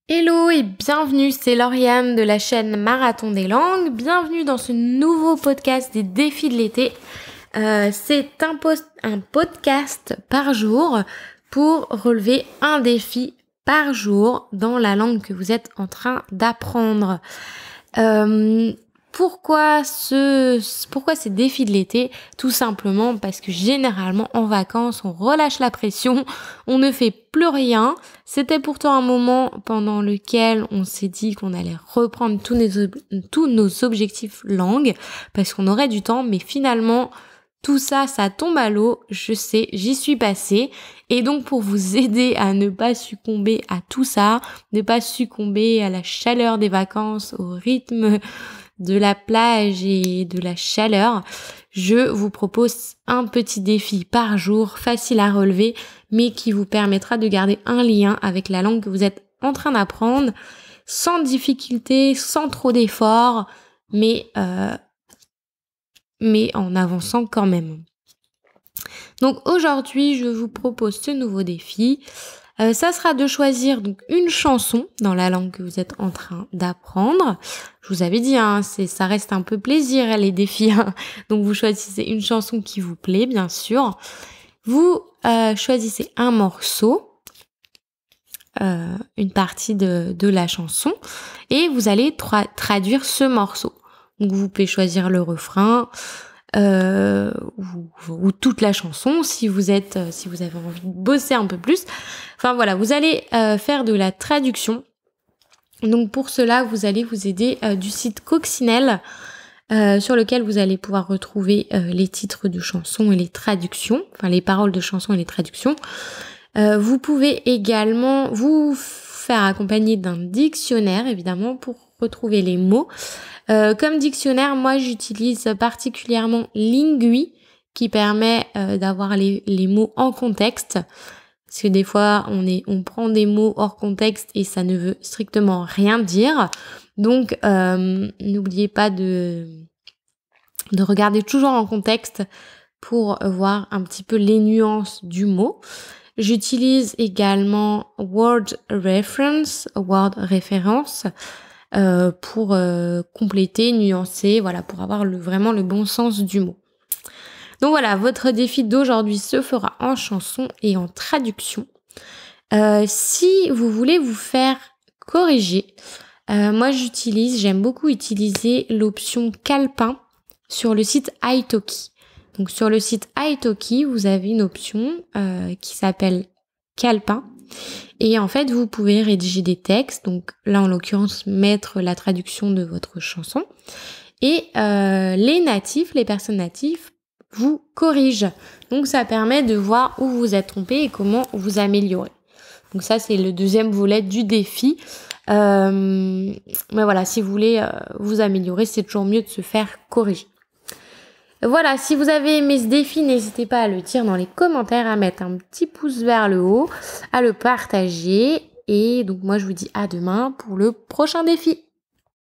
Hello et bienvenue, c'est Lauriane de la chaîne Marathon des langues. Bienvenue dans ce nouveau podcast des défis de l'été. C'est un podcast par jour pour relever un défi par jour dans la langue que vous êtes en train d'apprendre. Pourquoi ces défis de l'été? Tout simplement parce que généralement en vacances, on relâche la pression, on ne fait plus rien. C'était pourtant un moment pendant lequel on s'est dit qu'on allait reprendre tous nos objectifs langue parce qu'on aurait du temps, mais finalement tout ça tombe à l'eau. Je sais, j'y suis passée. Et donc pour vous aider à ne pas succomber à tout ça, ne pas succomber à la chaleur des vacances, au rythme de la plage et de la chaleur, je vous propose un petit défi par jour, facile à relever, mais qui vous permettra de garder un lien avec la langue que vous êtes en train d'apprendre, sans difficulté, sans trop d'efforts, mais en avançant quand même. Donc aujourd'hui, je vous propose ce nouveau défi. Ça sera de choisir donc une chanson dans la langue que vous êtes en train d'apprendre. Je vous avais dit, ça reste un peu plaisir les défis. Donc vous choisissez une chanson qui vous plaît, bien sûr. Vous choisissez un morceau, une partie de la chanson, et vous allez traduire ce morceau. Donc vous pouvez choisir le refrain. Ou toute la chanson si vous avez envie de bosser un peu plus. Enfin voilà, vous allez faire de la traduction. Donc pour cela, vous allez vous aider du site Coccinelle sur lequel vous allez pouvoir retrouver les titres de chansons et les traductions, enfin les paroles de chansons et les traductions. Vous pouvez également vous faire accompagner d'un dictionnaire, évidemment, pour retrouver les mots. Comme dictionnaire, moi j'utilise particulièrement Lingui qui permet d'avoir les mots en contexte. Parce que des fois on prend des mots hors contexte et ça ne veut strictement rien dire. Donc n'oubliez pas de regarder toujours en contexte pour voir un petit peu les nuances du mot. J'utilise également Word Reference, pour compléter, nuancer, voilà, pour avoir vraiment le bon sens du mot. Donc voilà, votre défi d'aujourd'hui se fera en chanson et en traduction. Si vous voulez vous faire corriger, moi j'aime beaucoup utiliser l'option calepin sur le site italki. Donc sur le site italki, vous avez une option qui s'appelle calepin. Et en fait, vous pouvez rédiger des textes, donc là en l'occurrence mettre la traduction de votre chanson. Et les personnes natives, vous corrigent. Donc ça permet de voir où vous êtes trompé et comment vous améliorer. Donc ça c'est le deuxième volet du défi. Mais voilà, si vous voulez vous améliorer, c'est toujours mieux de se faire corriger. Voilà, si vous avez aimé ce défi, n'hésitez pas à le dire dans les commentaires, à mettre un petit pouce vers le haut, à le partager. Et donc moi, je vous dis à demain pour le prochain défi.